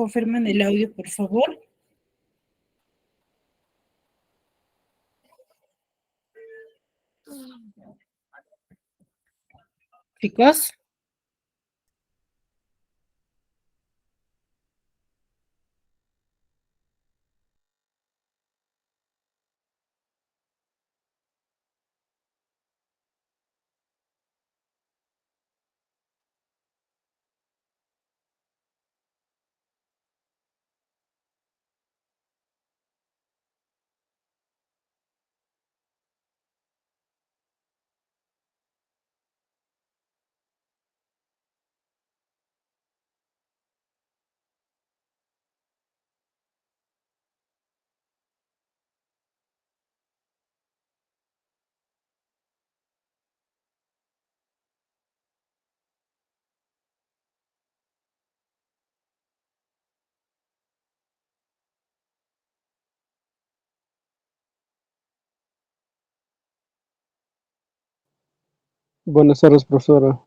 Confirmen el audio, por favor. Chicos. Buenas tardes, profesora.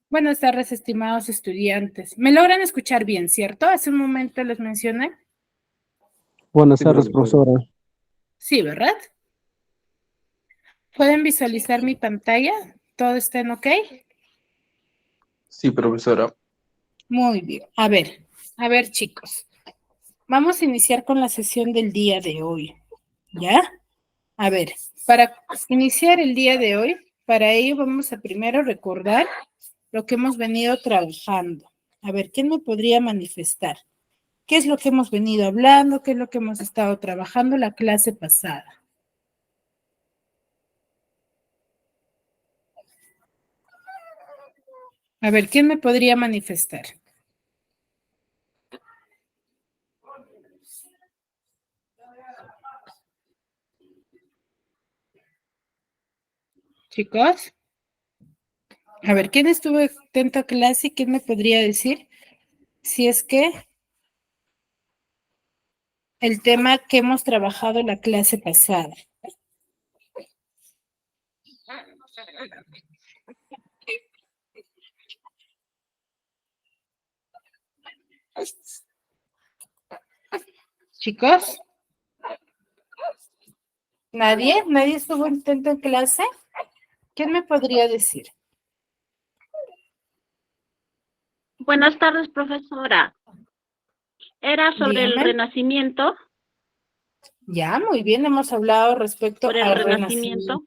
Buenas tardes, estimados estudiantes. ¿Me logran escuchar bien, cierto? Hace un momento les mencioné. Buenas tardes, profesora. Sí, ¿verdad? ¿Pueden visualizar mi pantalla? ¿Todo está en ok? Sí, profesora. Muy bien. A ver, chicos. Vamos a iniciar con la sesión del día de hoy. ¿Ya? A ver, para iniciar el día de hoy, para ello vamos a primero recordar lo que hemos venido trabajando. A ver, ¿quién me podría manifestar? ¿Qué es lo que hemos venido hablando? ¿Qué es lo que hemos estado trabajando la clase pasada? A ver, ¿quién me podría manifestar? Chicos, a ver, ¿quién estuvo atento a clase y quién me podría decir si es que el tema que hemos trabajado la clase pasada? Chicos, ¿nadie estuvo atento en clase? ¿Quién me podría decir? Buenas tardes, profesora. Era sobre el Dígame. Renacimiento. Ya, muy bien, hemos hablado respecto Sobre el al Renacimiento.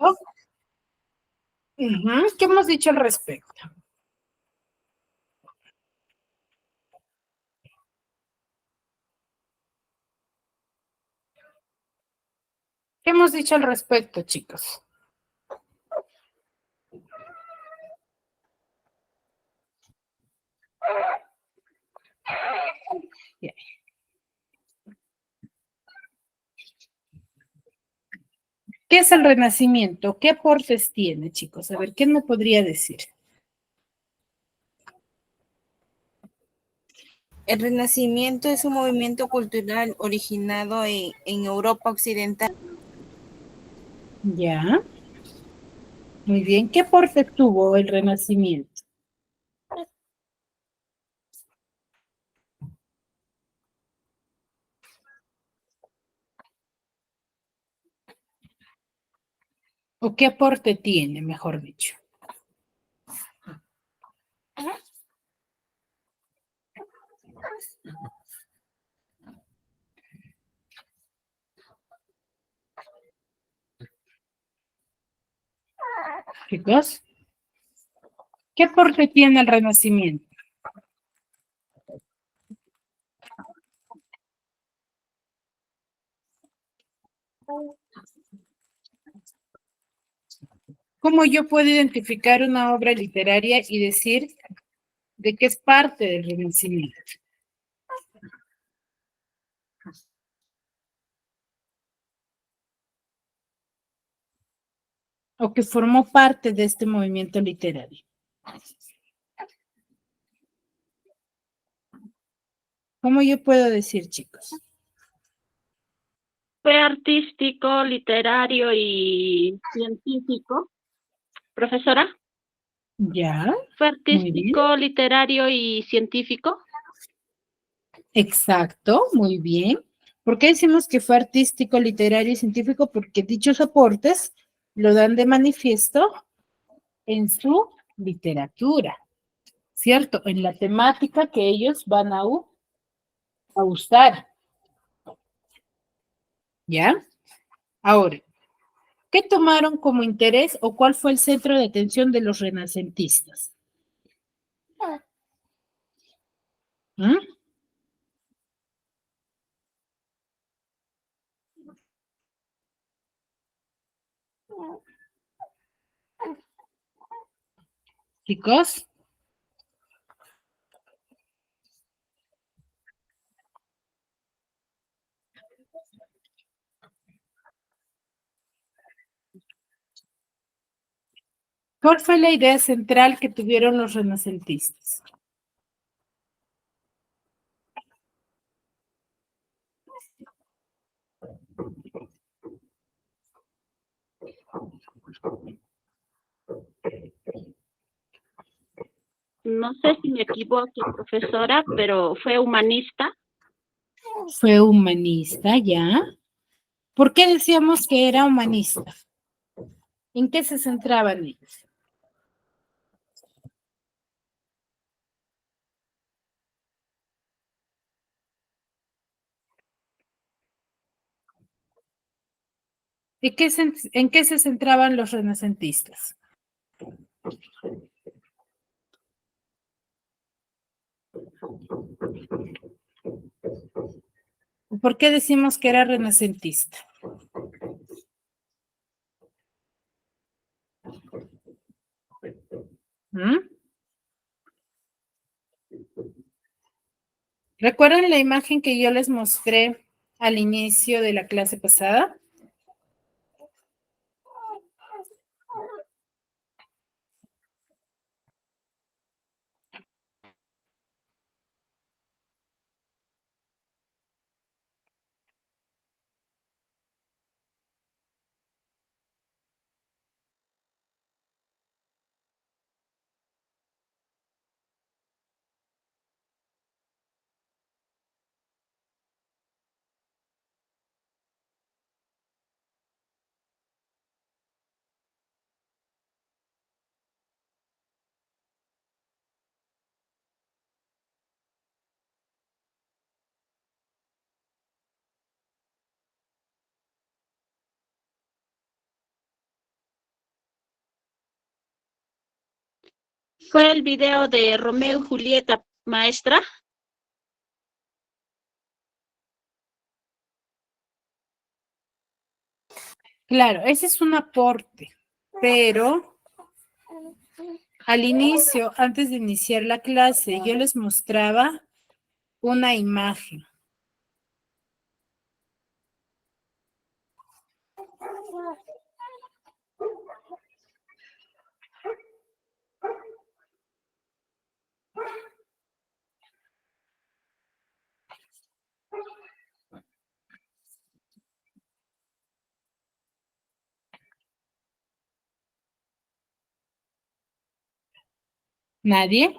Renacimiento. ¿Qué hemos dicho al respecto? ¿Qué hemos dicho al respecto, chicos? Bien. ¿Qué es el Renacimiento? ¿Qué aportes tiene, chicos? A ver, ¿quién me podría decir? El Renacimiento es un movimiento cultural originado en Europa Occidental. Ya. Muy bien. ¿Qué aporte tuvo el Renacimiento? ¿O qué aporte tiene, mejor dicho? Chicos, ¿qué aporte tiene el Renacimiento? ¿Cómo yo puedo identificar una obra literaria y decir de qué es parte del Renacimiento? O que formó parte de este movimiento literario. ¿Cómo yo puedo decir, chicos? Fue artístico, literario y científico. Profesora, Ya, fue muy bien. artístico, literario y científico. Exacto, muy bien. ¿Por qué decimos que fue artístico, literario y científico? Porque dichos aportes lo dan de manifiesto en su literatura, ¿cierto? En la temática que ellos van a usar, ¿ya? Ahora, ¿qué tomaron como interés o cuál fue el centro de atención de los renacentistas? ¿Mm? Chicos, ¿cuál fue la idea central que tuvieron los renacentistas? No sé si me equivoco, profesora, pero fue humanista. Fue humanista, ¿ya? ¿Por qué decíamos que era humanista? ¿En qué se centraban ellos? ¿En qué se centraban los renacentistas? ¿Por qué decimos que era renacentista? ¿Mm? ¿Recuerdan la imagen que yo les mostré al inicio de la clase pasada? Fue el video de Romeo y Julieta, maestra. Claro, ese es un aporte, pero al inicio, antes de iniciar la clase, yo les mostraba una imagen. ¿Nadie?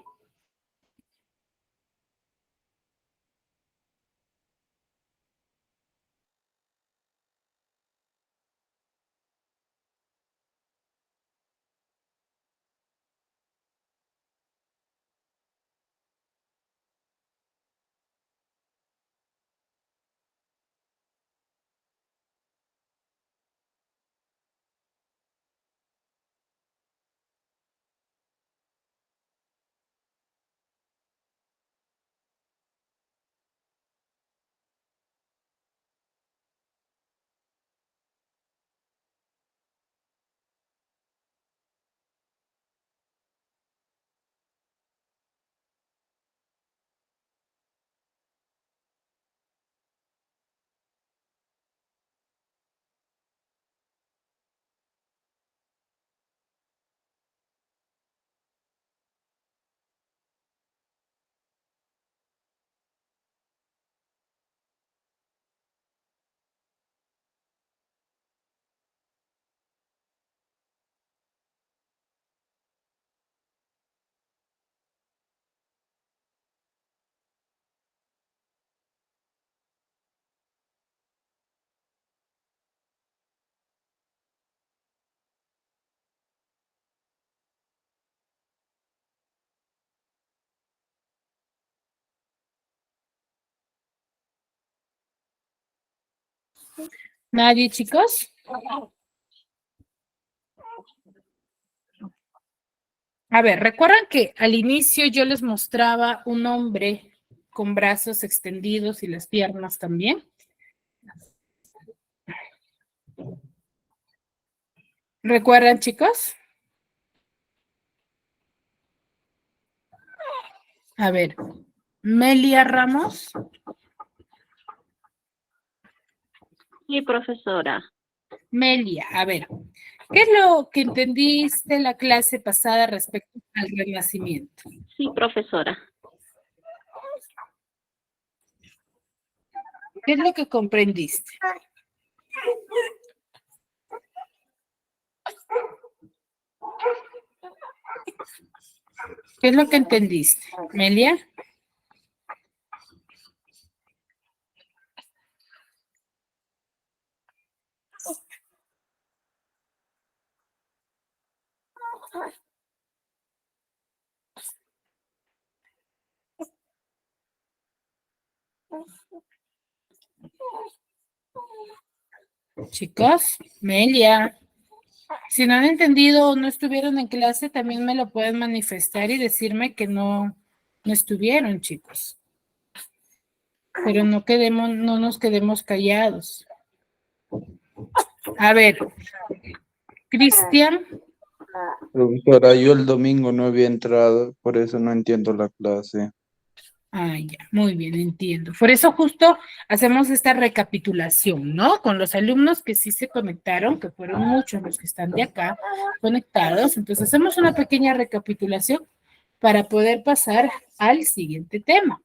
¿Nadie, chicos? A ver, ¿recuerdan que al inicio yo les mostraba un hombre con brazos extendidos y las piernas también? ¿Recuerdan, chicos? A ver, Melia Ramos. Sí, profesora. Melia, a ver, ¿qué es lo que entendiste la clase pasada respecto al Renacimiento? Sí, profesora. ¿Qué es lo que comprendiste? ¿Qué es lo que entendiste, Melia? Chicos, Melia, si no han entendido o no estuvieron en clase, también me lo pueden manifestar y decirme que no estuvieron, chicos. Pero no nos quedemos callados. A ver, Cristian. Profesora, yo el domingo no había entrado, por eso no entiendo la clase. Ah, ya, muy bien, entiendo. Por eso justo hacemos esta recapitulación, ¿no? Con los alumnos que sí se conectaron, que fueron muchos los que están de acá conectados. Entonces hacemos una pequeña recapitulación para poder pasar al siguiente tema.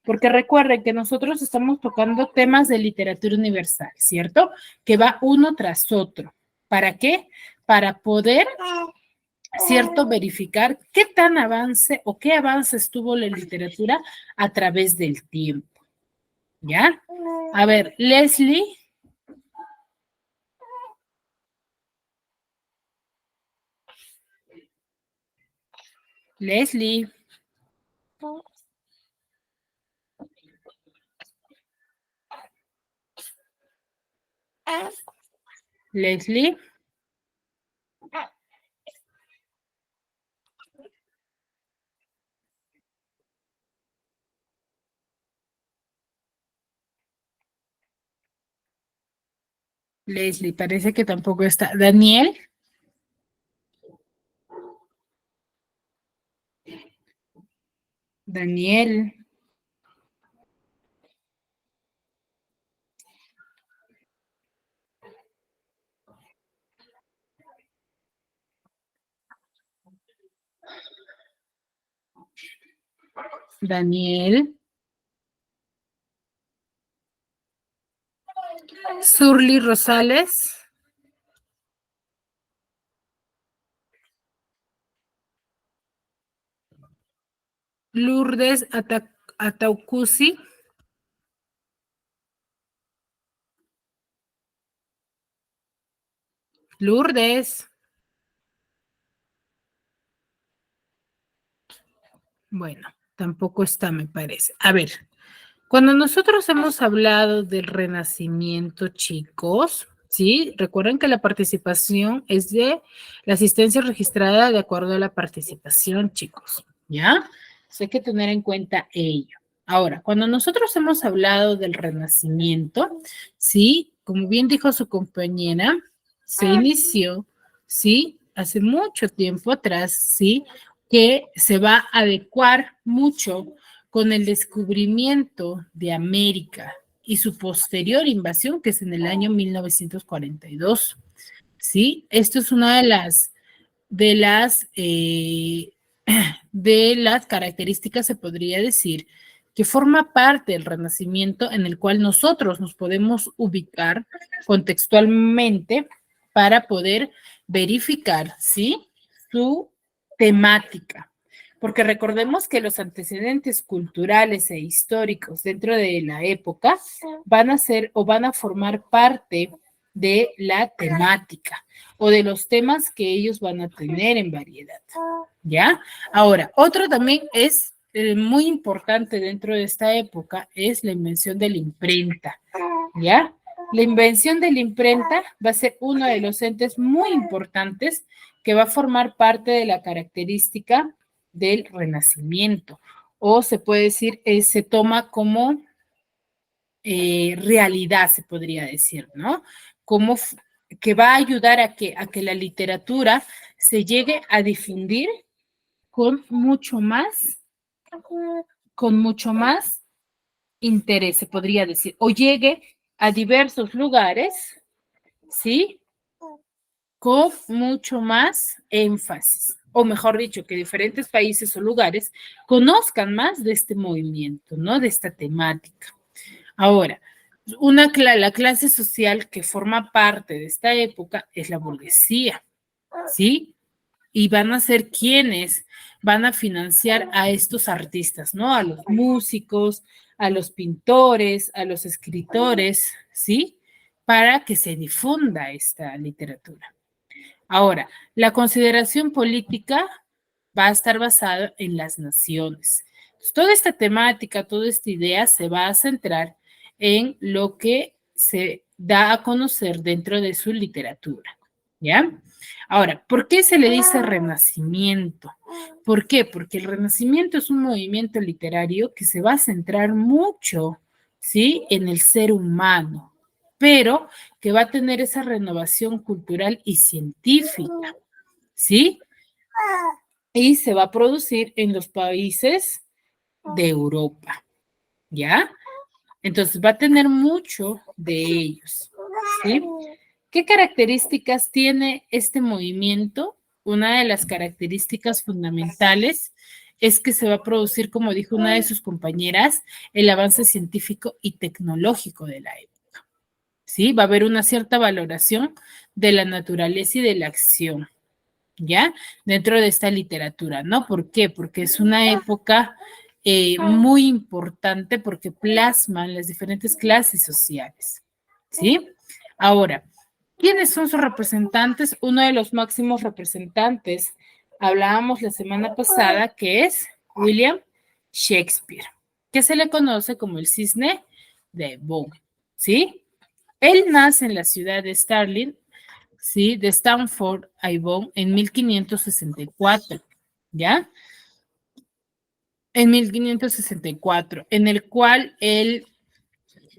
Porque recuerden que nosotros estamos tocando temas de literatura universal, ¿cierto? Que va uno tras otro. ¿Para qué? Para poder, ¿cierto? Verificar qué tan avance o qué avances tuvo la literatura a través del tiempo. ¿Ya? A ver, Leslie. Leslie. Leslie. Leslie, parece que tampoco está. Daniel. Daniel. Daniel. Surly Rosales. Lourdes Ataucusi. Lourdes. Bueno, tampoco está, me parece. A ver, cuando nosotros hemos hablado del Renacimiento, chicos, ¿sí? Recuerden que la participación es de la asistencia registrada de acuerdo a la participación, chicos, ¿ya? Hay que tener en cuenta ello. Ahora, cuando nosotros hemos hablado del Renacimiento, ¿sí? Como bien dijo su compañera, se inició, ¿sí? Hace mucho tiempo atrás, ¿sí? Que se va a adecuar mucho con el descubrimiento de América y su posterior invasión, que es en el año 1942. ¿Sí? Esto es una de las características, se podría decir, que forma parte del Renacimiento en el cual nosotros nos podemos ubicar contextualmente para poder verificar, ¿sí? Su temática. Porque recordemos que los antecedentes culturales e históricos dentro de la época van a ser o van a formar parte de la temática o de los temas que ellos van a tener en variedad. ¿Ya? Ahora, otro también es muy importante dentro de esta época es la invención de la imprenta. ¿Ya? La invención de la imprenta va a ser uno de los entes muy importantes que va a formar parte de la característica del Renacimiento, o se puede decir, se toma como realidad, se podría decir, ¿no? Como que va a ayudar a que la literatura se llegue a difundir con mucho más interés, se podría decir, o llegue a diversos lugares, ¿sí? Con mucho más énfasis, o mejor dicho, que diferentes países o lugares conozcan más de este movimiento, ¿no? De esta temática. Ahora, la clase social que forma parte de esta época es la burguesía, ¿sí? Y van a ser quienes van a financiar a estos artistas, ¿no? A los músicos, a los pintores, a los escritores, ¿sí? Para que se difunda esta literatura. Ahora, la consideración política va a estar basada en las naciones. Entonces, toda esta temática, toda esta idea se va a centrar en lo que se da a conocer dentro de su literatura, ¿ya? Ahora, ¿por qué se le dice Renacimiento? ¿Por qué? Porque el Renacimiento es un movimiento literario que se va a centrar mucho, ¿sí? En el ser humano, pero que va a tener esa renovación cultural y científica, ¿sí? Y se va a producir en los países de Europa, ¿ya? Entonces va a tener mucho de ellos, ¿sí? ¿Qué características tiene este movimiento? Una de las características fundamentales es que se va a producir, como dijo una de sus compañeras, el avance científico y tecnológico de la época, ¿sí? Va a haber una cierta valoración de la naturaleza y de la acción, ¿ya? Dentro de esta literatura, ¿no? ¿Por qué? Porque es una época muy importante porque plasman las diferentes clases sociales, ¿sí? Ahora, ¿quiénes son sus representantes? Uno de los máximos representantes, hablábamos la semana pasada, que es William Shakespeare, que se le conoce como el cisne de Avon, ¿sí? Él nace en la ciudad de Stirling, ¿sí? De Stamford, Avon, en 1564, ¿ya? En 1564, en el cual él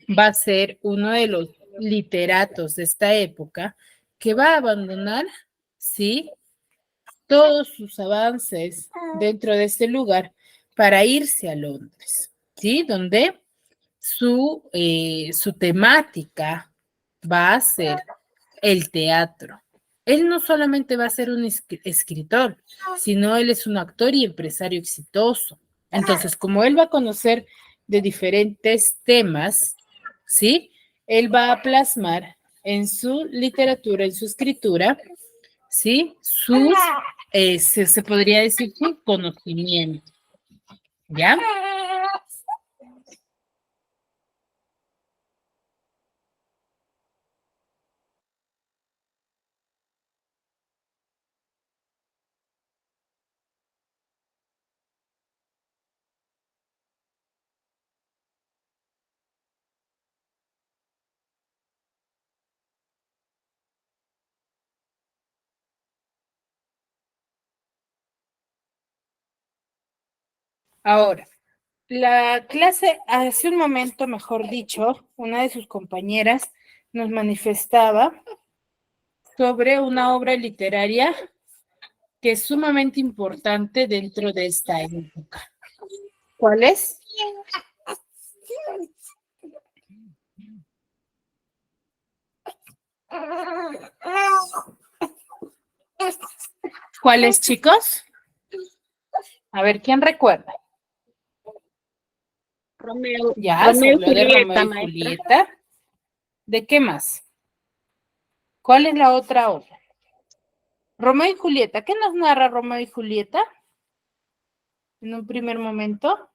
va a ser uno de los literatos de esta época que va a abandonar, ¿sí? Todos sus avances dentro de este lugar para irse a Londres, ¿sí? Donde su temática va a ser el teatro. Él no solamente va a ser un escritor, sino él es un actor y empresario exitoso. Entonces, como él va a conocer de diferentes temas, ¿sí? Él va a plasmar en su literatura, en su escritura, ¿sí? Se podría decir, su conocimiento, ¿ya? Ahora, la clase, hace un momento, mejor dicho, una de sus compañeras nos manifestaba sobre una obra literaria que es sumamente importante dentro de esta época. ¿Cuál es? ¿Cuál es, chicos? A ver, ¿quién recuerda? Ya, se Romeo y habló de Julieta, Romeo y maestra. Julieta. ¿De qué más? ¿Cuál es la otra obra? Romeo y Julieta. ¿Qué nos narra Romeo y Julieta? En un primer momento.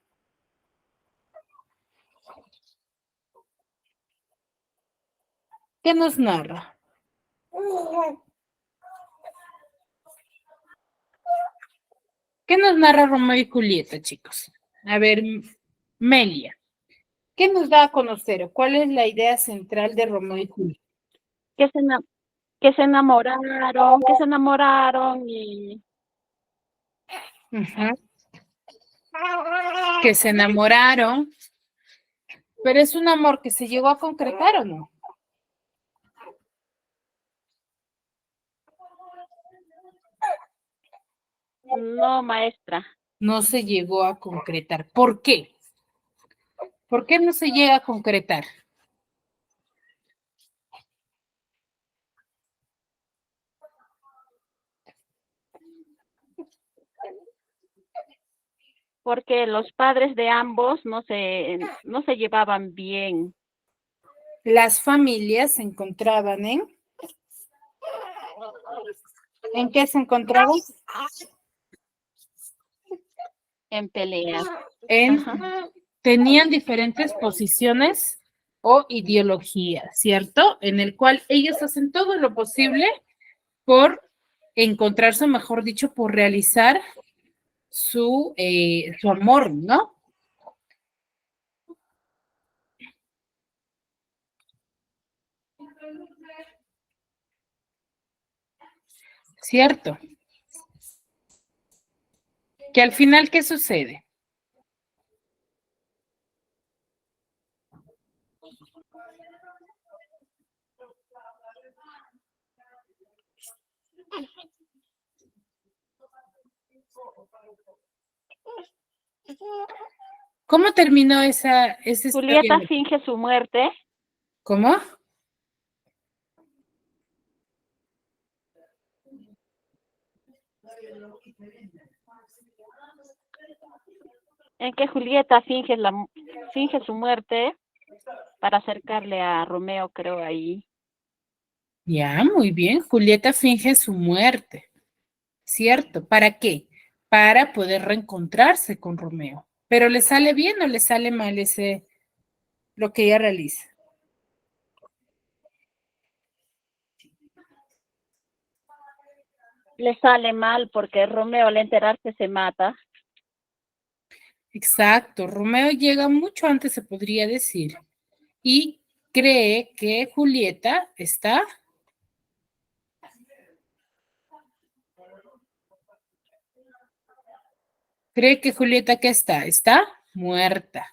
¿Qué nos narra? ¿Qué nos narra Romeo y Julieta, chicos? A ver, Melia, ¿Qué nos da a conocer? ¿O cuál es la idea central de Romeo y Julieta? Que se enamoraron y Ujú. Que se enamoraron, pero es un amor que se llegó a concretar, ¿o no? no, maestra, No se llegó a concretar. ¿Por qué? ¿Por qué no se llega a concretar? porque los padres de ambos no se llevaban bien Las familias se encontraban ¿en qué se encontraban? en pelea. En, Ajá. tenían diferentes posiciones o ideologías, ¿cierto? En el cual ellos hacen todo lo posible por encontrarse, mejor dicho, por realizar su amor, ¿no? ¿Cierto? Que al final, ¿qué sucede? ¿Cómo terminó esa historia? Julieta finge su muerte. ¿Cómo? En que Julieta finge su muerte para acercarle a Romeo, creo ahí. Ya, muy bien. Julieta finge su muerte, ¿cierto? ¿Para qué? Para poder reencontrarse con Romeo. Pero ¿le sale bien o le sale mal lo que ella realiza? Le sale mal porque Romeo al enterarse se mata. Exacto. Romeo llega mucho antes, se podría decir, y cree que Julieta está. Cree que Julieta, ¿qué está? Está muerta.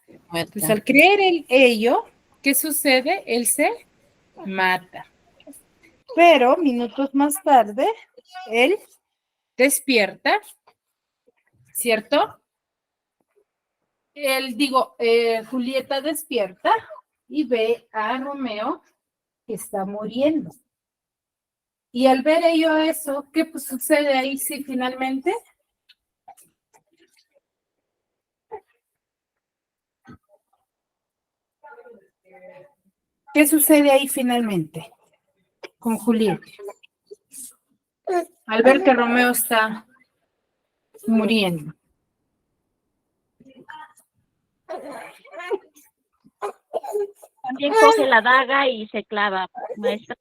Pues al creer ello, ¿qué sucede? Él se mata. Pero minutos más tarde, él despierta, ¿cierto? Julieta despierta y ve a Romeo que está muriendo. Y al ver ello eso, ¿qué pues, sucede ahí sí finalmente? ¿Qué sucede ahí finalmente con Julieta? Al ver que Romeo está muriendo. También coge la daga y se clava, maestra.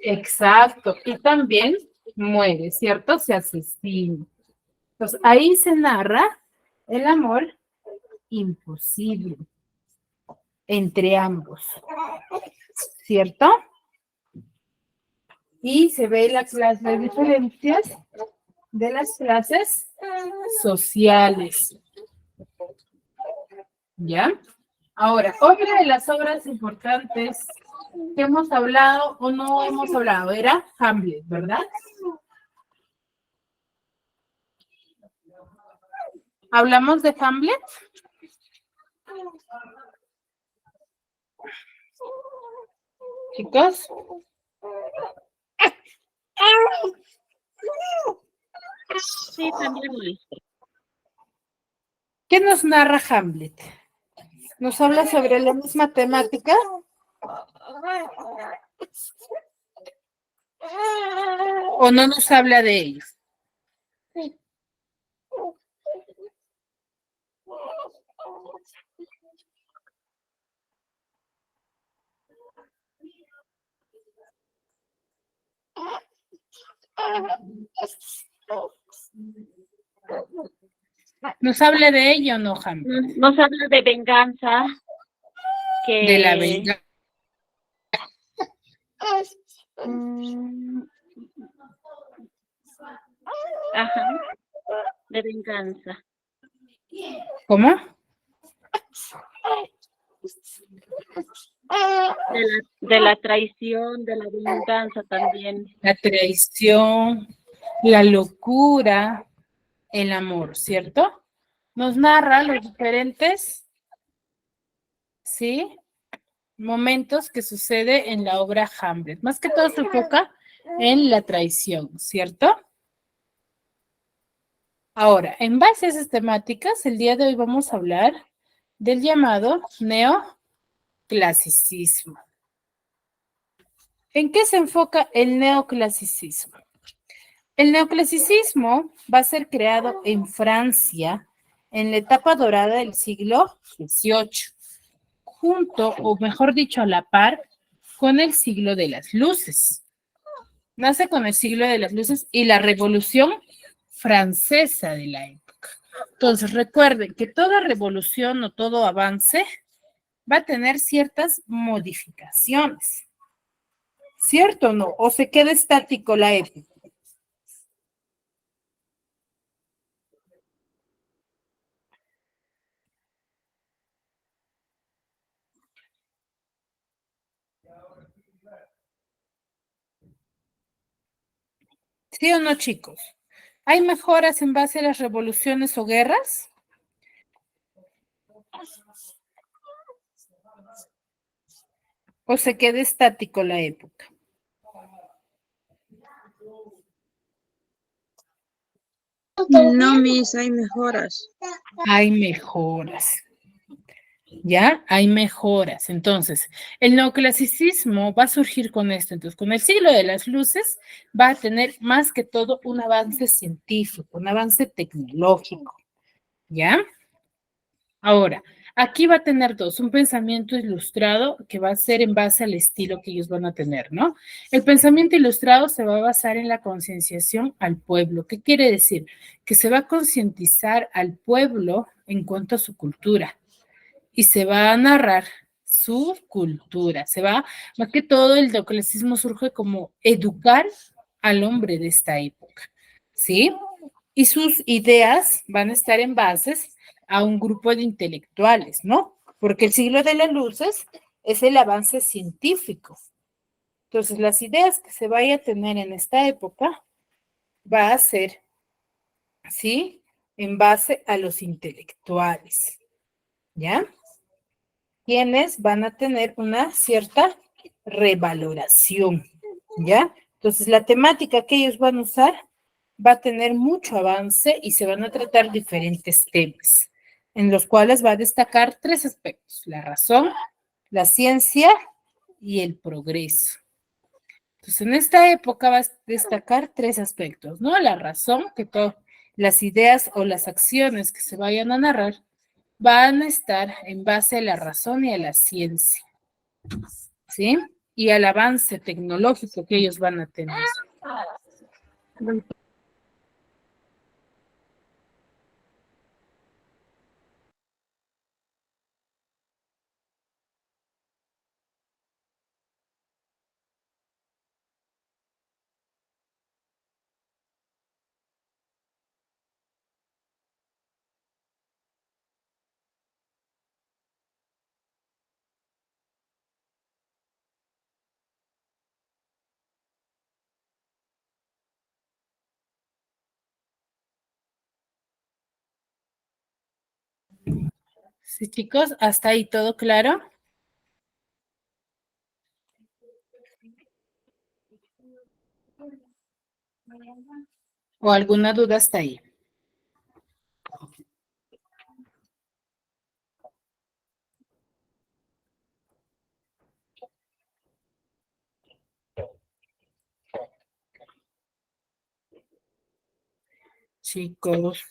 Exacto. Y también muere, ¿cierto? Se asesina. Entonces, ahí se narra el amor imposible entre ambos, ¿cierto? Y se ve las diferencias de las clases sociales. ¿Ya? Ahora, otra de las obras importantes que hemos hablado o no hemos hablado era Hamlet, ¿verdad? ¿Hablamos de Hamlet? Chicos. Sí, también, maestra. ¿Qué nos narra Hamlet? ¿Nos habla sobre la misma temática? ¿O no nos habla de ellos? ¿Nos habla de ello o no, Hamlet? Nos habla de venganza. De la que venganza. mm, ajá, de venganza, ¿Cómo? de la traición, de la venganza también. La traición, la locura, el amor, ¿cierto? Nos narra los diferentes, ¿sí? Momentos que sucede en la obra Hamlet. Más que todo se enfoca en la traición, ¿cierto? Ahora, en base a esas temáticas, el día de hoy vamos a hablar del llamado neoclasicismo. ¿En qué se enfoca el neoclasicismo? El neoclasicismo va a ser creado en Francia en la etapa dorada del siglo XVIII, junto, o mejor dicho, a la par, con el siglo de las luces. Nace con el siglo de las luces y la Revolución Francesa de la época. Entonces, recuerden que toda revolución o todo avance va a tener ciertas modificaciones. ¿Cierto o no? ¿O se queda estático la época? ¿Sí o no, chicos? ¿Hay mejoras en base a las revoluciones o guerras? ¿O se queda estático la época? No, Miss, hay mejoras. Hay mejoras. ¿Ya? Hay mejoras. Entonces, el neoclasicismo va a surgir con esto. Entonces, con el siglo de las luces va a tener más que todo un avance científico, un avance tecnológico. ¿Ya? Ahora, aquí va a tener dos, un pensamiento ilustrado que va a ser en base al estilo que ellos van a tener, ¿no? El pensamiento ilustrado se va a basar en la concienciación al pueblo. ¿Qué quiere decir? Que se va a concientizar al pueblo en cuanto a su cultura y se va a narrar su cultura. Más que todo, el neoclasicismo surge como educar al hombre de esta época, ¿sí? Y sus ideas van a estar en bases a un grupo de intelectuales, ¿no? Porque el siglo de las luces es el avance científico. Entonces, las ideas que se vaya a tener en esta época va a ser, ¿sí? En base a los intelectuales, ¿ya? Quienes van a tener una cierta revaloración, ¿ya? Entonces, la temática que ellos van a usar va a tener mucho avance y se van a tratar diferentes temas, en los cuales va a destacar tres aspectos: la razón, la ciencia y el progreso. Entonces, en esta época va a destacar tres aspectos, ¿no? La razón, que todas las ideas o las acciones que se vayan a narrar van a estar en base a la razón y a la ciencia, ¿sí? Y al avance tecnológico que ellos van a tener. Sí, chicos, hasta ahí todo claro. ¿O alguna duda hasta ahí? Chicos,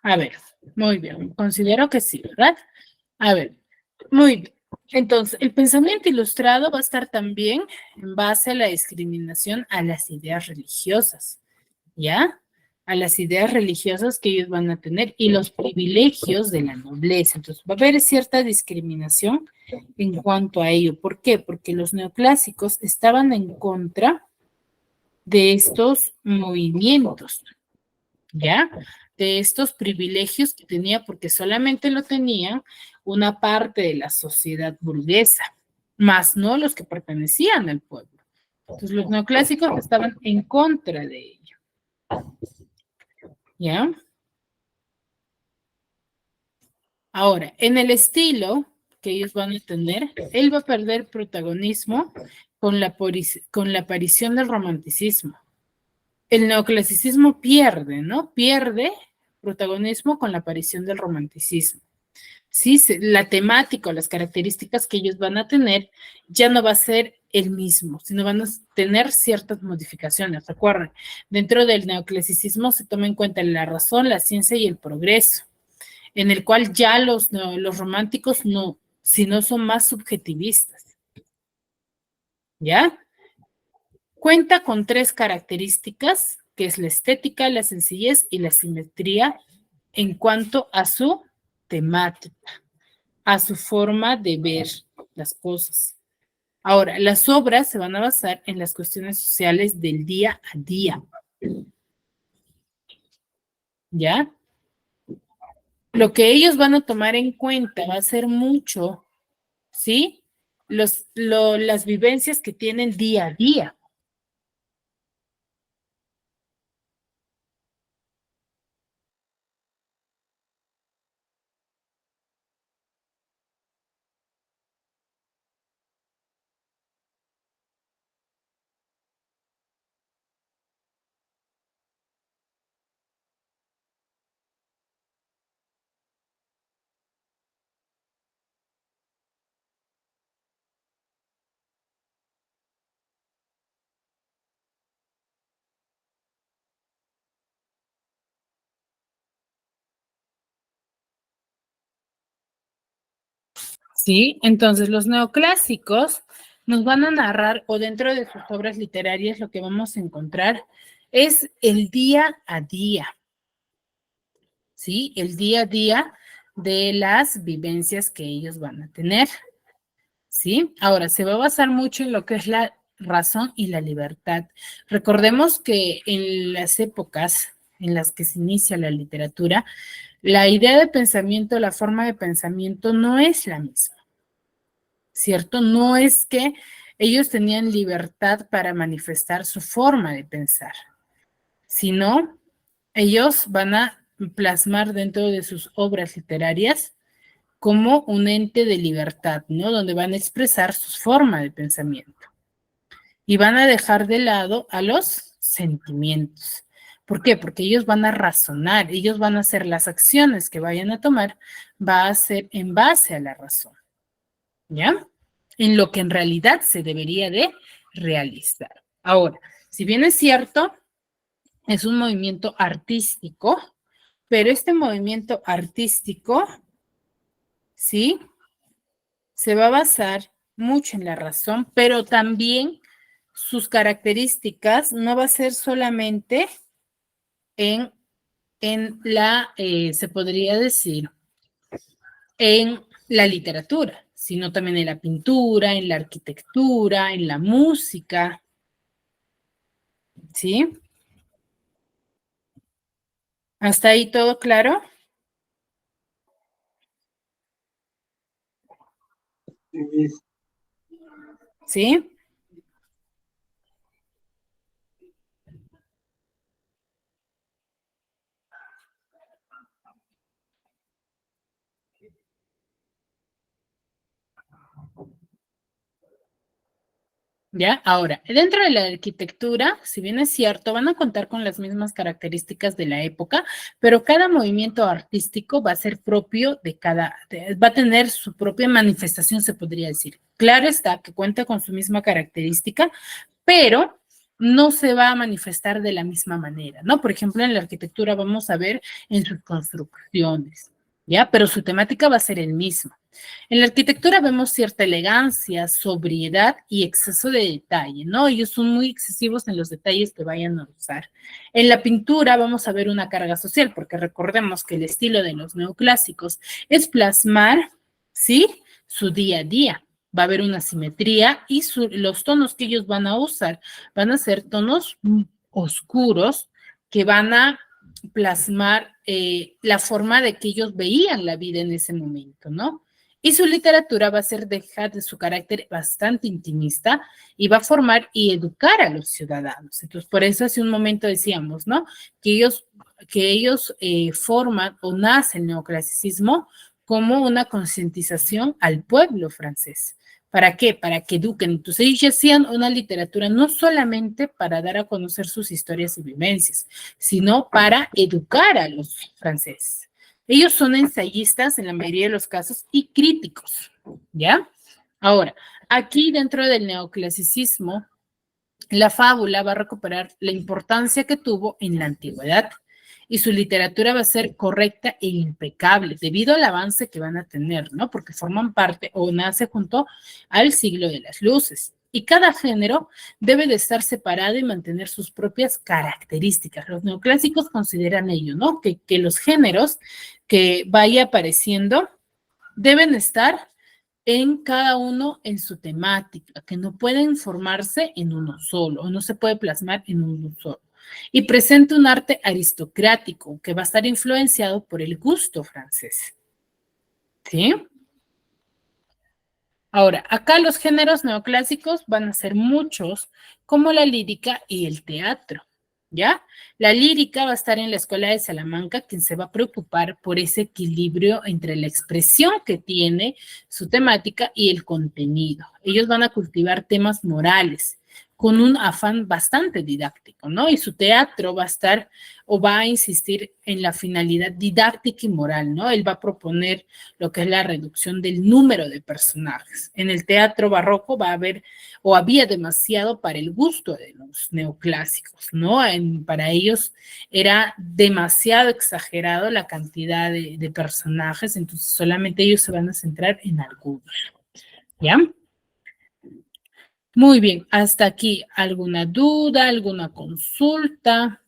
a ver, muy bien, considero que sí, ¿verdad? A ver, muy bien. Entonces, el pensamiento ilustrado va a estar también en base a la discriminación a las ideas religiosas, ¿ya? A las ideas religiosas que ellos van a tener y los privilegios de la nobleza. Entonces, va a haber cierta discriminación en cuanto a ello. ¿Por qué? Porque los neoclásicos estaban en contra de estos movimientos, ¿ya? De estos privilegios que tenía, porque solamente lo tenían una parte de la sociedad burguesa, más no los que pertenecían al pueblo. Entonces, los neoclásicos estaban en contra de ello, ¿ya? Ahora, en el estilo que ellos van a tener, él va a perder protagonismo con la aparición del romanticismo. El neoclasicismo pierde, ¿no? Pierde protagonismo con la aparición del romanticismo. Sí, la temática o las características que ellos van a tener ya no va a ser el mismo, sino van a tener ciertas modificaciones. Recuerden, dentro del neoclasicismo se toma en cuenta la razón, la ciencia y el progreso, en el cual ya los románticos no, sino son más subjetivistas. ¿Ya? Cuenta con 3 características, que es la estética, la sencillez y la simetría en cuanto a su temática, a su forma de ver las cosas. Ahora, las obras se van a basar en las cuestiones sociales del día a día. ¿Ya? Lo que ellos van a tomar en cuenta va a ser mucho, ¿sí? Las vivencias que tienen día a día. Sí, entonces los neoclásicos nos van a narrar, o dentro de sus obras literarias lo que vamos a encontrar es el día a día, ¿sí? El día a día de las vivencias que ellos van a tener, ¿sí? Ahora, se va a basar mucho en lo que es la razón y la libertad. Recordemos que en las épocas en las que se inicia la literatura, la idea de pensamiento, la forma de pensamiento no es la misma. ¿Cierto? No es que ellos tenían libertad para manifestar su forma de pensar, sino ellos van a plasmar dentro de sus obras literarias como un ente de libertad, ¿no? Donde van a expresar su forma de pensamiento y van a dejar de lado a los sentimientos. ¿Por qué? Porque ellos van a razonar, ellos van a hacer las acciones que vayan a tomar, va a ser en base a la razón, ¿ya? En lo que en realidad se debería de realizar. Ahora, si bien es cierto, es un movimiento artístico, pero este movimiento artístico, ¿sí? Se va a basar mucho en la razón, pero también sus características no va a ser solamente en la, se podría decir, en la literatura, sino también en la pintura, en la arquitectura, en la música, ¿sí? ¿Hasta ahí todo claro? ¿Sí? ¿Ya? Ahora, dentro de la arquitectura, si bien es cierto, van a contar con las mismas características de la época, pero cada movimiento artístico va a ser propio de va a tener su propia manifestación, se podría decir. Claro está que cuenta con su misma característica, pero no se va a manifestar de la misma manera, ¿no? Por ejemplo, en la arquitectura vamos a ver en sus construcciones, ¿ya? Pero su temática va a ser el mismo. En la arquitectura vemos cierta elegancia, sobriedad y exceso de detalle, ¿no? Ellos son muy excesivos en los detalles que vayan a usar. En la pintura vamos a ver una carga social, porque recordemos que el estilo de los neoclásicos es plasmar, ¿sí? Su día a día. Va a haber una simetría y los tonos que ellos van a usar van a ser tonos oscuros que van a plasmar la forma de que ellos veían la vida en ese momento, ¿no? Y su literatura va a ser dejar de su carácter bastante intimista y va a formar y educar a los ciudadanos. Entonces, por eso hace un momento decíamos, ¿no? Que ellos forman o nace el neoclasicismo como una concientización al pueblo francés. ¿Para qué? Para que eduquen. Entonces ellos ya hacían una literatura no solamente para dar a conocer sus historias y vivencias, sino para educar a los franceses. Ellos son ensayistas en la mayoría de los casos y críticos, ¿ya? Ahora, aquí dentro del neoclasicismo, la fábula va a recuperar la importancia que tuvo en la antigüedad y su literatura va a ser correcta e impecable debido al avance que van a tener, ¿no? Porque forman parte o nace junto al siglo de las luces. Y cada género debe de estar separado y mantener sus propias características. Los neoclásicos consideran ello, ¿no? Que los géneros que vaya apareciendo deben estar en cada uno en su temática, que no pueden formarse en uno solo, o no se puede plasmar en uno solo. Y presenta un arte aristocrático que va a estar influenciado por el gusto francés. ¿Sí? Ahora, acá los géneros neoclásicos van a ser muchos, como la lírica y el teatro, ¿ya? La lírica va a estar en la Escuela de Salamanca, quien se va a preocupar por ese equilibrio entre la expresión que tiene su temática y el contenido. Ellos van a cultivar temas morales con un afán bastante didáctico, ¿no? Y su teatro va a estar o va a insistir en la finalidad didáctica y moral, ¿no? Él va a proponer lo que es la reducción del número de personajes. En el teatro barroco va a haber o había demasiado para el gusto de los neoclásicos, ¿no? Para ellos era demasiado exagerado la cantidad de personajes, entonces solamente ellos se van a centrar en algunos, ¿ya? Muy bien, hasta aquí, ¿alguna duda, alguna consulta?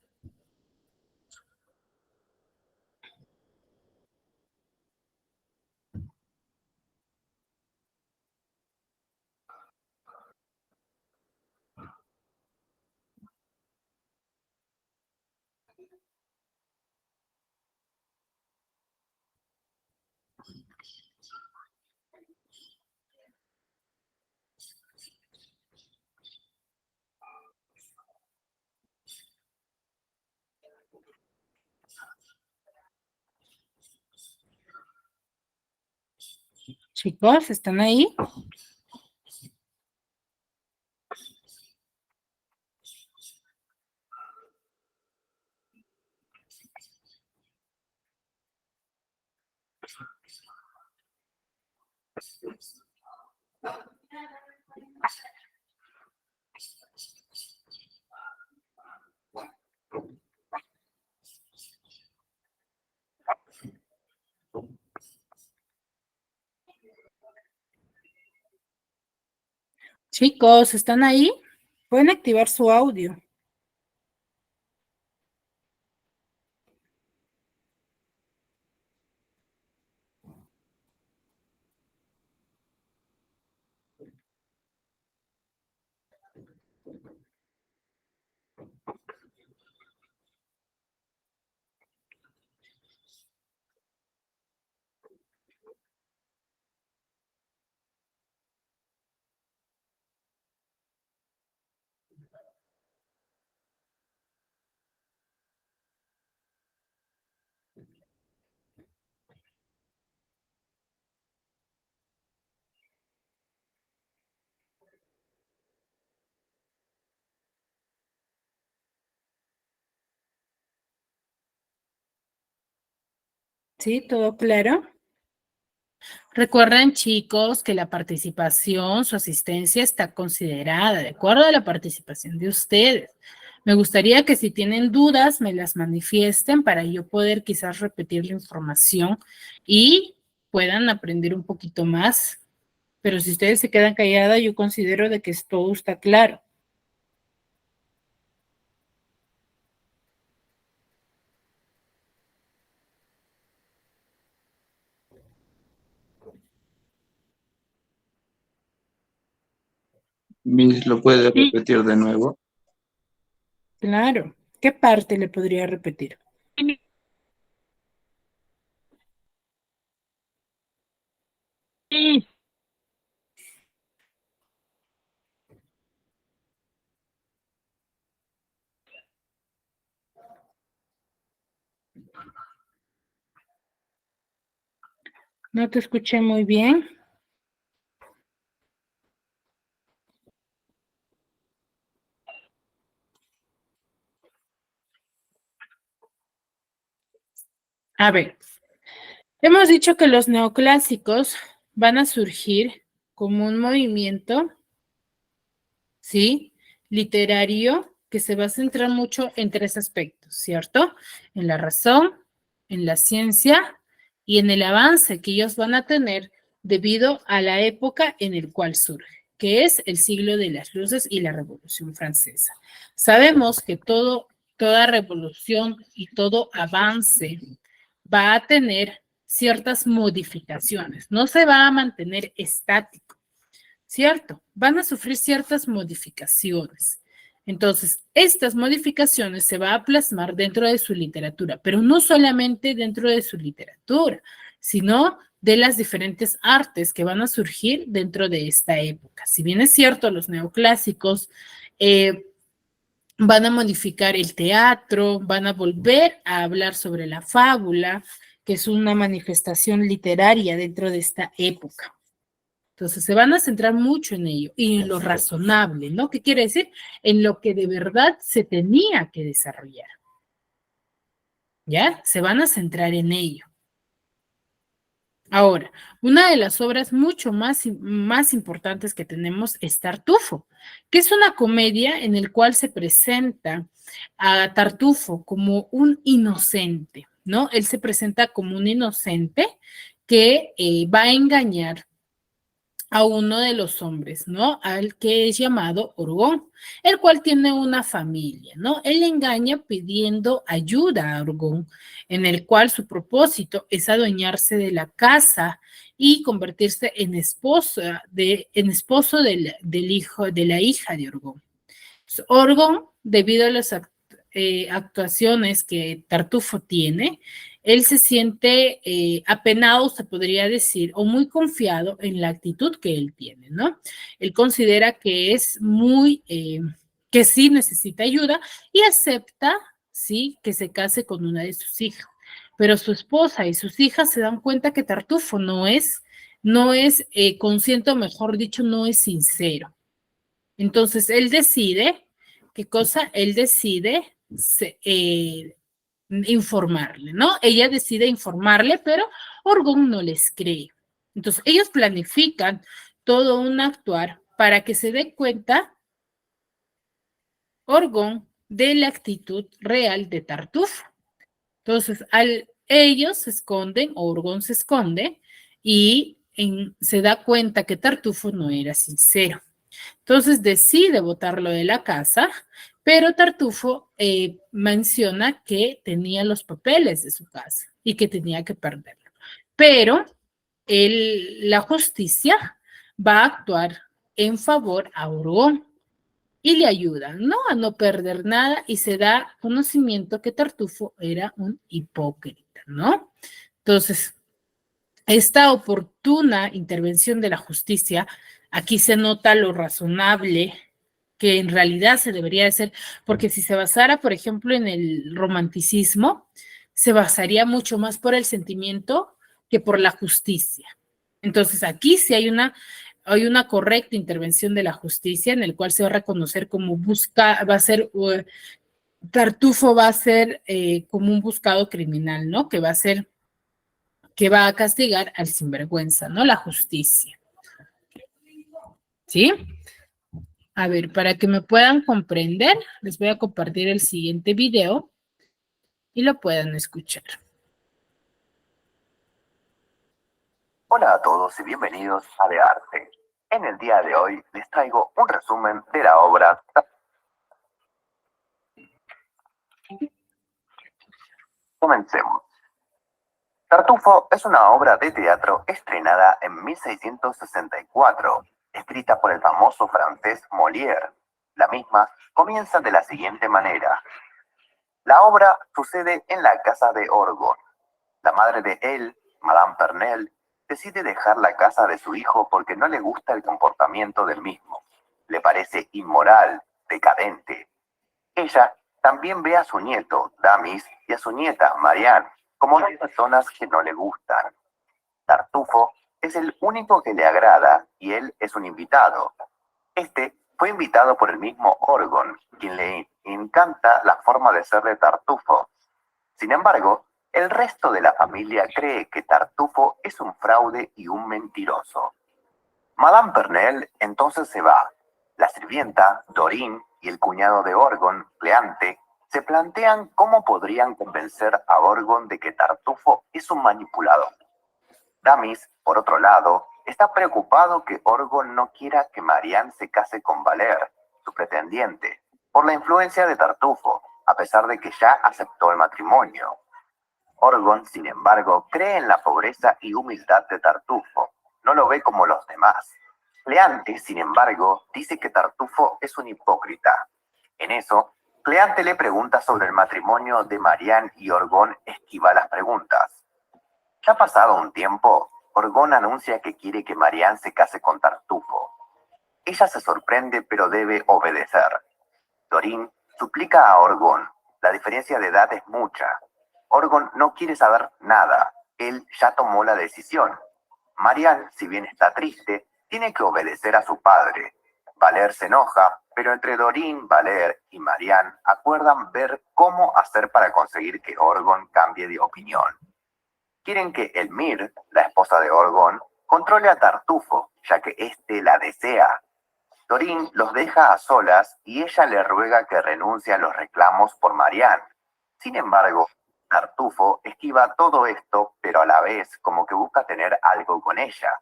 Chicos, ¿están ahí? Chicos, ¿están ahí? Pueden activar su audio. ¿Sí? ¿Todo claro? Recuerden, chicos, que la participación, su asistencia está considerada de acuerdo a la participación de ustedes. Me gustaría que si tienen dudas me las manifiesten para yo poder quizás repetir la información y puedan aprender un poquito más. Pero si ustedes se quedan calladas, yo considero de que todo está claro. Miss, ¿lo puede repetir de nuevo? Claro. ¿Qué parte le podría repetir? Sí. No te escuché muy bien. A ver, hemos dicho que los neoclásicos van a surgir como un movimiento, ¿sí? Literario que se va a centrar mucho en tres aspectos, ¿cierto? En la razón, en la ciencia y en el avance que ellos van a tener debido a la época en el cual surge, que es el siglo de las luces y la Revolución Francesa. Sabemos que toda revolución y todo avance va a tener ciertas modificaciones, no se va a mantener estático, ¿cierto? Van a sufrir ciertas modificaciones. Entonces, estas modificaciones se van a plasmar dentro de su literatura, pero no solamente dentro de su literatura, sino de las diferentes artes que van a surgir dentro de esta época. Si bien es cierto, los neoclásicos van a modificar el teatro, van a volver a hablar sobre la fábula, que es una manifestación literaria dentro de esta época. Entonces, se van a centrar mucho en ello y en lo razonable, ¿no? ¿Qué quiere decir? En lo que de verdad se tenía que desarrollar. ¿Ya? Se van a centrar en ello. Ahora, una de las obras mucho más importantes que tenemos es Tartufo, que es una comedia en la cual se presenta a Tartufo como un inocente, ¿no? Él se presenta como un inocente que va a engañar a uno de los hombres, ¿no? Al que es llamado Orgón, el cual tiene una familia, ¿no? Él engaña pidiendo ayuda a Orgón, en el cual su propósito es adueñarse de la casa y convertirse en esposo del hijo, de la hija de Orgón. Orgón, debido a las actuaciones que Tartufo tiene, él se siente apenado, se podría decir, o muy confiado en la actitud que él tiene, ¿no? Él considera que es que sí necesita ayuda y acepta, sí, que se case con una de sus hijas. Pero su esposa y sus hijas se dan cuenta que Tartufo no es consciente, o mejor dicho, no es sincero. Entonces, él decide, ¿qué cosa? Él decide informarle, ¿no? Ella decide informarle, pero Orgón no les cree. Entonces, ellos planifican todo un actuar para que se dé cuenta Orgón de la actitud real de Tartufo. Entonces, ellos se esconden, Orgón se esconde y se da cuenta que Tartufo no era sincero. Entonces decide botarlo de la casa, pero Tartufo menciona que tenía los papeles de su casa y que tenía que perderlo. Pero la justicia va a actuar en favor a Orgón y le ayuda, ¿no? A no perder nada y se da conocimiento que Tartufo era un hipócrita, ¿no? Entonces, esta oportuna intervención de la justicia, aquí se nota lo razonable que en realidad se debería de ser, porque si se basara, por ejemplo, en el romanticismo, se basaría mucho más por el sentimiento que por la justicia. Entonces, aquí sí hay una correcta intervención de la justicia en el cual se va a reconocer como Tartufo va a ser como un buscado criminal, ¿no? Que va a castigar al sinvergüenza, ¿no? La justicia. ¿Sí? A ver, para que me puedan comprender, les voy a compartir el siguiente video y lo puedan escuchar. Hola a todos y bienvenidos a De Arte. En el día de hoy les traigo un resumen de la obra. Comencemos. Tartufo es una obra de teatro estrenada en 1664, escrita por el famoso francés Molière. La misma comienza de la siguiente manera. La obra sucede en la casa de Orgon. La madre de él, Madame Pernelle, decide dejar la casa de su hijo porque no le gusta el comportamiento del mismo. Le parece inmoral, decadente. Ella también ve a su nieto, Damis, y a su nieta, Marianne, como dos personas que no le gustan. Tartufo es el único que le agrada y él es un invitado. Este fue invitado por el mismo Orgon, quien le encanta la forma de ser de Tartufo. Sin embargo, el resto de la familia cree que Tartufo es un fraude y un mentiroso. Madame Pernelle entonces se va. La sirvienta, Dorine, y el cuñado de Orgon, Cleante, se plantean cómo podrían convencer a Orgon de que Tartufo es un manipulador. Damis, por otro lado, está preocupado que Orgon no quiera que Marianne se case con Valer, su pretendiente, por la influencia de Tartufo, a pesar de que ya aceptó el matrimonio. Orgon, sin embargo, cree en la pobreza y humildad de Tartufo. No lo ve como los demás. Cleante, sin embargo, dice que Tartufo es un hipócrita. En eso, Cleante le pregunta sobre el matrimonio de Marianne y Orgon esquiva las preguntas. Ya pasado un tiempo, Orgon anuncia que quiere que Marianne se case con Tartufo. Ella se sorprende pero debe obedecer. Dorine suplica a Orgon. La diferencia de edad es mucha. Orgon no quiere saber nada. Él ya tomó la decisión. Marianne, si bien está triste, tiene que obedecer a su padre. Valer se enoja, pero entre Dorine, Valer y Marianne acuerdan ver cómo hacer para conseguir que Orgon cambie de opinión. Quieren que Elmire, la esposa de Orgon, controle a Tartufo, ya que éste la desea. Dorine los deja a solas y ella le ruega que renuncie a los reclamos por Marianne. Sin embargo, Tartufo esquiva todo esto, pero a la vez como que busca tener algo con ella.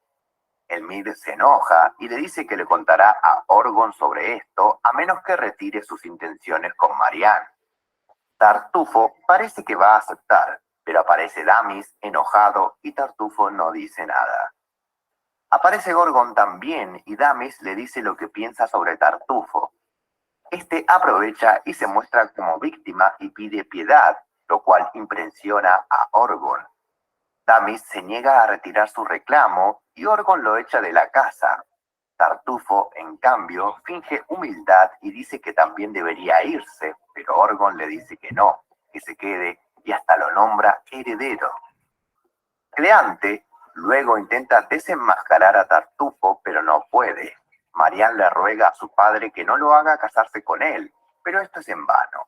Elmire se enoja y le dice que le contará a Orgon sobre esto a menos que retire sus intenciones con Marianne. Tartufo parece que va a aceptar, pero aparece Damis enojado y Tartufo no dice nada. Aparece Orgon también y Damis le dice lo que piensa sobre Tartufo. Este aprovecha y se muestra como víctima y pide piedad, lo cual impresiona a Orgon. Damis se niega a retirar su reclamo y Orgon lo echa de la casa. Tartufo, en cambio, finge humildad y dice que también debería irse, pero Orgon le dice que no, que se quede y hasta lo nombra heredero. Cleante luego intenta desenmascarar a Tartufo, pero no puede. Marianne le ruega a su padre que no lo haga casarse con él, pero esto es en vano.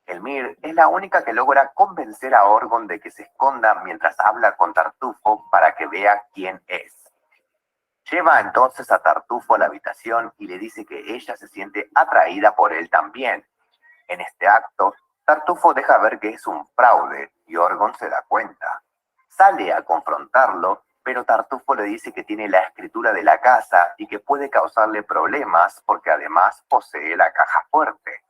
Elmire es la única que logra convencer a Orgon de que se esconda mientras habla con Tartufo para que vea quién es. Lleva entonces a Tartufo a la habitación y le dice que ella se siente atraída por él también. En este acto, Tartufo deja ver que es un fraude y Orgon se da cuenta. Sale a confrontarlo, pero Tartufo le dice que tiene la escritura de la casa y que puede causarle problemas porque además posee la caja fuerte.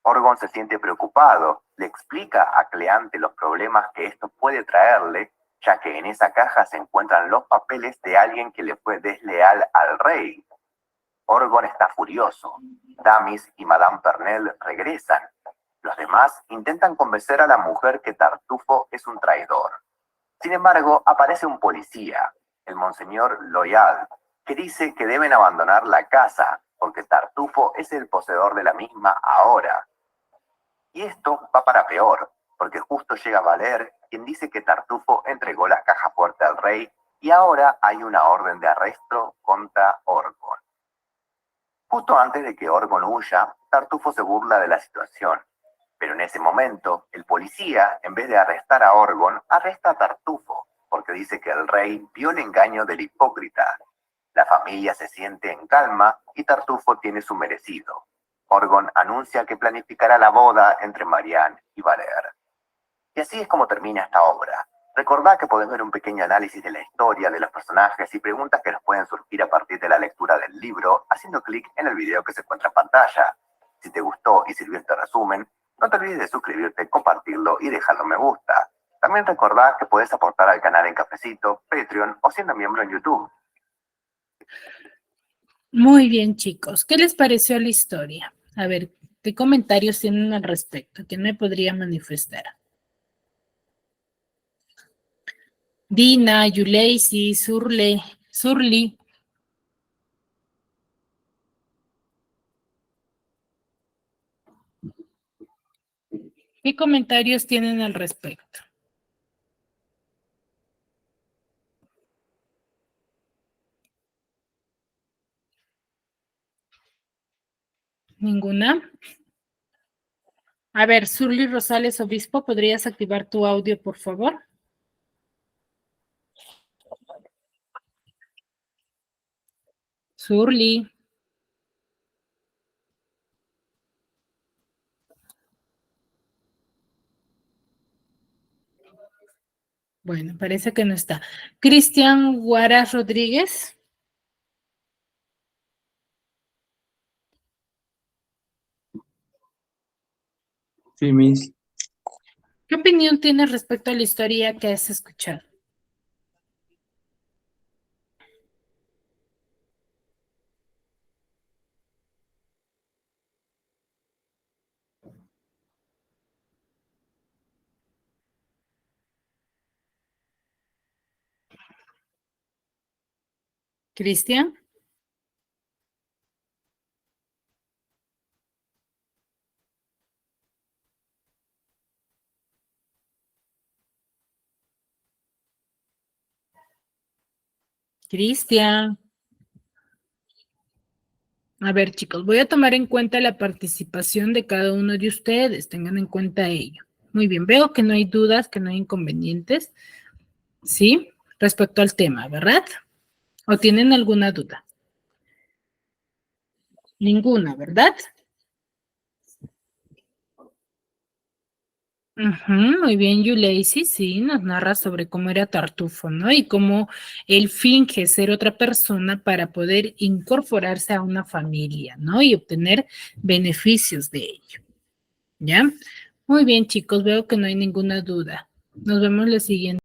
Orgon se siente preocupado, le explica a Cleante los problemas que esto puede traerle, ya que en esa caja se encuentran los papeles de alguien que le fue desleal al rey. Orgon está furioso. Damis y Madame Pernelle regresan. Los demás intentan convencer a la mujer que Tartufo es un traidor. Sin embargo, aparece un policía, el Monseñor Loyal, que dice que deben abandonar la casa porque Tartufo es el poseedor de la misma ahora. Y esto va para peor, porque justo llega Valer, quien dice que Tartufo entregó la caja fuerte al rey y ahora hay una orden de arresto contra Orgon. Justo antes de que Orgon huya, Tartufo se burla de la situación. Pero en ese momento, el policía, en vez de arrestar a Orgon, arresta a Tartufo, porque dice que el rey vio el engaño del hipócrita. La familia se siente en calma y Tartufo tiene su merecido. Orgon anuncia que planificará la boda entre Marianne y Valer. Y así es como termina esta obra. Recordad que podés ver un pequeño análisis de la historia, de los personajes y preguntas que nos pueden surgir a partir de la lectura del libro haciendo clic en el video que se encuentra en pantalla. Si te gustó y sirvió este resumen, no te olvides de suscribirte, compartirlo y dejarlo me gusta. También recordá que puedes aportar al canal en Cafecito, Patreon o siendo miembro en YouTube. Muy bien, chicos. ¿Qué les pareció la historia? A ver, ¿qué comentarios tienen al respecto? ¿Quién me podría manifestar? Dina, Yuleisi, Surly. ¿Qué comentarios tienen al respecto? ¿Ninguna? A ver, Surly Rosales Obispo, ¿podrías activar tu audio, por favor? Surly. Bueno, parece que no está. Cristian Guaras Rodríguez. Sí, Miss. ¿Qué opinión tienes respecto a la historia que has escuchado? Cristian. Cristian. A ver, chicos, voy a tomar en cuenta la participación de cada uno de ustedes. Tengan en cuenta ello. Muy bien, veo que no hay dudas, que no hay inconvenientes. ¿Sí? Respecto al tema, ¿verdad? ¿O tienen alguna duda? Ninguna, ¿verdad? Muy bien, Yuleisi, sí, nos narra sobre cómo era Tartufo, ¿no? Y cómo él finge ser otra persona para poder incorporarse a una familia, ¿no? Y obtener beneficios de ello, ¿ya? Muy bien, chicos, veo que no hay ninguna duda. Nos vemos la siguiente.